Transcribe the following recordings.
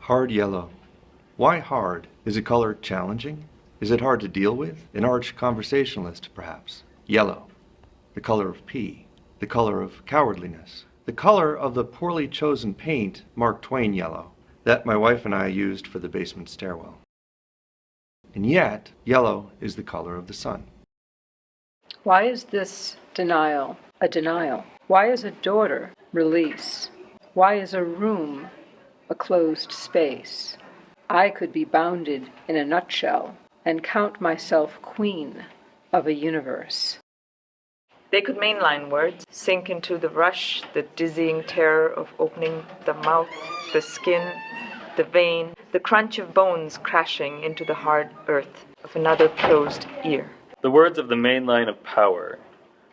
Hard yellow. Why hard? Is the color challenging? Is it hard to deal with? An arch conversationalist, perhaps. Yellow. The color of pea. The color of cowardliness. The color of the poorly chosen paint, Mark Twain yellow, that my wife and I used for the basement stairwell. And yet, yellow is the color of the sun. Why is this denial a denial? Why is a daughter release? Why is a room a closed space? I could be bounded in a nutshell and count myself queen of a universe. They could mainline words, sink into the rush, the dizzying terror of opening the mouth, the skin, the vein, the crunch of bones crashing into the hard earth of another closed ear. The words of the main line of power.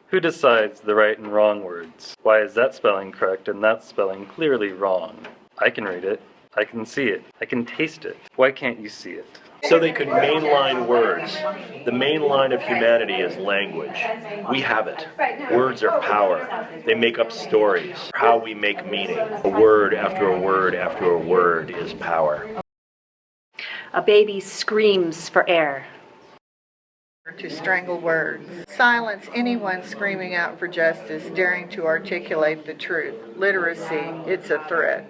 Who decides the right and wrong words? Why is that spelling correct and that spelling clearly wrong? I can read it. I can see it. I can taste it. Why can't you see it? So they could mainline words. The main line of humanity is language. We have it. Words are power. They make up stories. How we make meaning. A word after a word after a word is power. A baby screams for air. To strangle words. Silence anyone screaming out for justice, daring to articulate the truth. Literacy, it's a threat.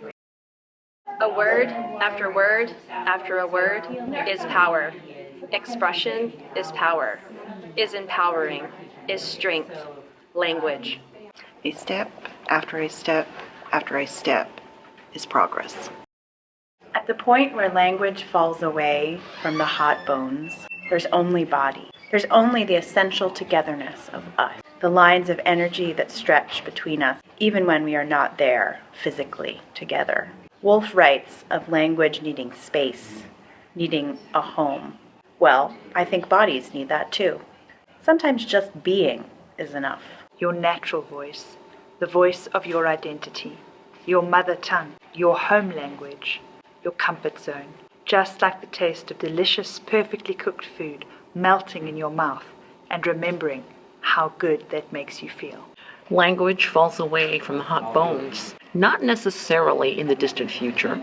A word after word after a word is power. Expression is power, is empowering, is strength, language. A step after a step after a step is progress. At the point where language falls away from the hot bones, there's only body. There's only the essential togetherness of us, the lines of energy that stretch between us, even when we are not there physically together. Woolf writes of language needing space, needing a home. Well, I think bodies need that too. Sometimes just being is enough. Your natural voice, the voice of your identity, your mother tongue, your home language, your comfort zone. Just like the taste of delicious, perfectly cooked food melting in your mouth and remembering how good that makes you feel. Language falls away from the hot bones, not necessarily in the distant future.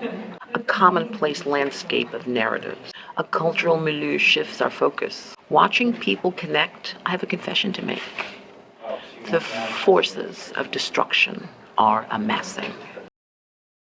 A commonplace landscape of narratives. A cultural milieu shifts our focus. Watching people connect, I have a confession to make. The forces of destruction are amassing.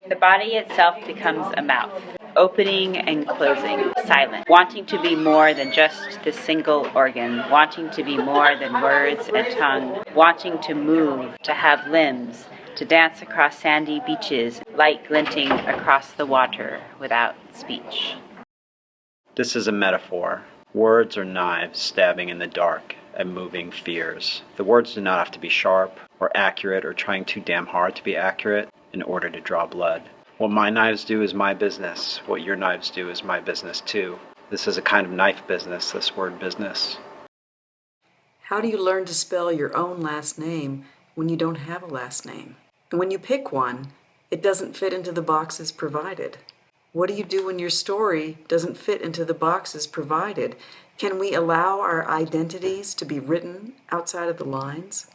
The body itself becomes a mouth, opening and closing, silent, wanting to be more than just the single organ, wanting to be more than words and tongue, wanting to move, to have limbs, to dance across sandy beaches, light glinting across the water without speech. This is a metaphor. Words are knives stabbing in the dark at moving fears. The words do not have to be sharp or accurate or trying too damn hard to be accurate in order to draw blood. What my knives do is my business. What your knives do is my business too. This is a kind of knife business, this word business. How do you learn to spell your own last name when you don't have a last name? And when you pick one, it doesn't fit into the boxes provided. What do you do when your story doesn't fit into the boxes provided? Can we allow our identities to be written outside of the lines?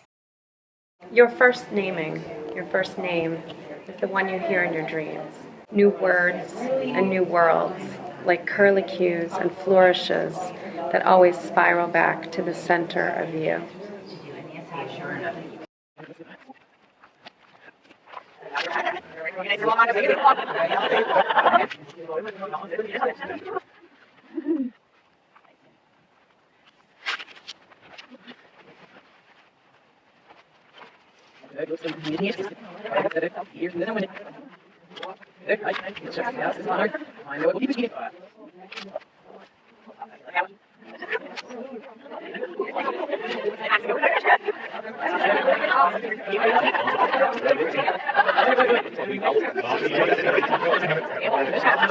Your first naming, your first name, is the one you hear in your dreams. New words and new worlds, like curlicues and flourishes that always spiral back to the center of you.